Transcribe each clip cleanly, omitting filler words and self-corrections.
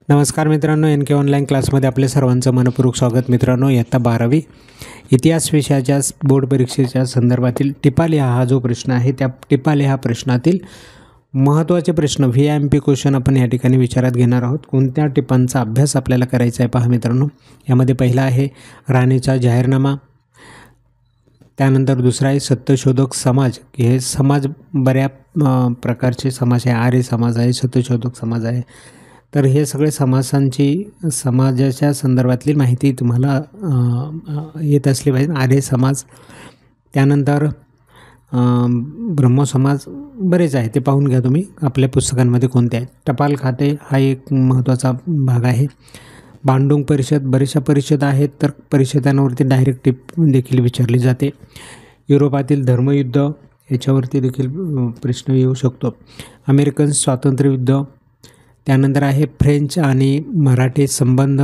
नमस्कार मित्रांनो, एन के ऑनलाईन क्लासमध्ये आपले सर्वांचं मनपूर्वक स्वागत। मित्रांनो, इयत्ता 12वी इतिहास विषयाच्या बोर्ड परीक्षेच्या संदर्भातील टिपा लिहा हा जो प्रश्न आहे, त्या टिपा लिहा प्रश्नातील महत्त्वाचे प्रश्न VIMP क्वेश्चन आपण या ठिकाणी विचारात घेणार आहोत। कोणत्या टिपांचा अभ्यास आपल्याला करायचा आहे पहा मित्रांनो। यामध्ये पहिला आहे राणीचा जाहीरनामा, त्यानंतर दुसरा आहे सत्यशोधक समाज। हे समाज बऱ्या प्रकारचे समाज आहे, आर्य समाज आहे, सत्यशोधक समाज आहे। तर हे सगळे समाजाच्या संदर्भातली माहिती तुम्हाला येत असली पाहिजे। आर्य समाज, त्यानंतर ब्रह्मसमाज बरेच आहे, ते पाहून घ्या तुम्ही आपल्या पुस्तकांमध्ये कोणते आहेत। टपाल खाते हा एक महत्त्वाचा भाग आहे। भांडुंग परिषद, बरेचशा परिषद आहेत, तर परिषदांवरती डायरेक्ट टिप देखील विचारली जाते। युरोपातील धर्मयुद्ध याच्यावरती देखील प्रश्न येऊ शकतो। अमेरिकन स्वातंत्र्ययुद्ध, त्यानंतर आहे फ्रेंच आणि मराठी संबंध,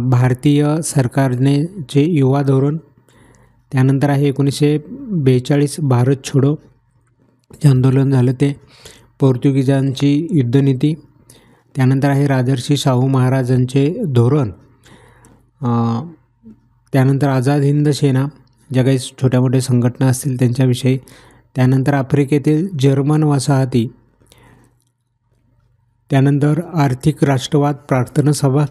भारतीय सरकारने जे युवा धोरण, त्यानंतर आहे 1942 भारत छोडो जे आंदोलन झालं ते, पोर्तुगीजांची युद्धनीती, त्यानंतर आहे राजर्षी शाहू महाराजांचे धोरण, त्यानंतर आझाद हिंद सेना ज्या काही छोट्या मोठ्या संघटना असतील त्यांच्याविषयी, त्यानंतर आफ्रिकेतील जर्मन वसाहती, त्यानंतर आर्थिक राष्ट्रवाद, प्रार्थना सभा,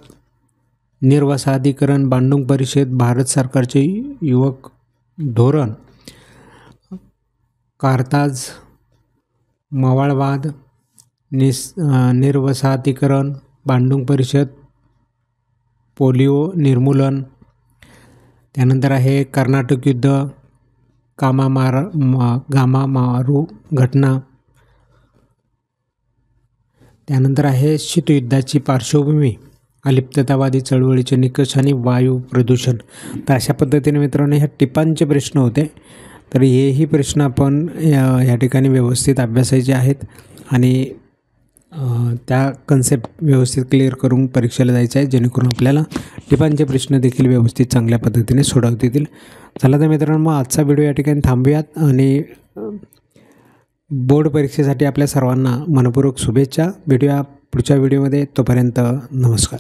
निर्वसाहतीकरण, भांडुंग परिषद, भारत सरकारचे युवक धोरण, कार्थाज, मवाळवाद, निर्वसाहतीकरण, भांडुंग परिषद, पोलिओ निर्मूलन, त्यानंतर आहे कर्नाटक युद्ध, गामामारू घटना, त्यानंतर आहे शीतयुद्धाची पार्श्वभूमी, अलिप्ततावादी चळवळीचे निकष आणि वायू प्रदूषण। तर अशा पद्धतीने मित्रांनो ह्या टिपांचे प्रश्न होते। तर हेही प्रश्न आपण या ठिकाणी व्यवस्थित अभ्यासायचे आहेत आणि त्या कन्सेप्ट व्यवस्थित क्लिअर करून परीक्षेला जायचं आहे, जेणेकरून आपल्याला टिपांचे प्रश्न देखील व्यवस्थित चांगल्या पद्धतीने सोडवता येतील। चला तर मित्रांनो, आजचा व्हिडिओ या ठिकाणी थांबूयात आणि बोर्ड परीक्षेसाठी आपल्या सर्वांना मनपूर्वक शुभेच्छा। भेटूया पुढच्या व्हिडिओमध्ये, तोपर्यंत नमस्कार।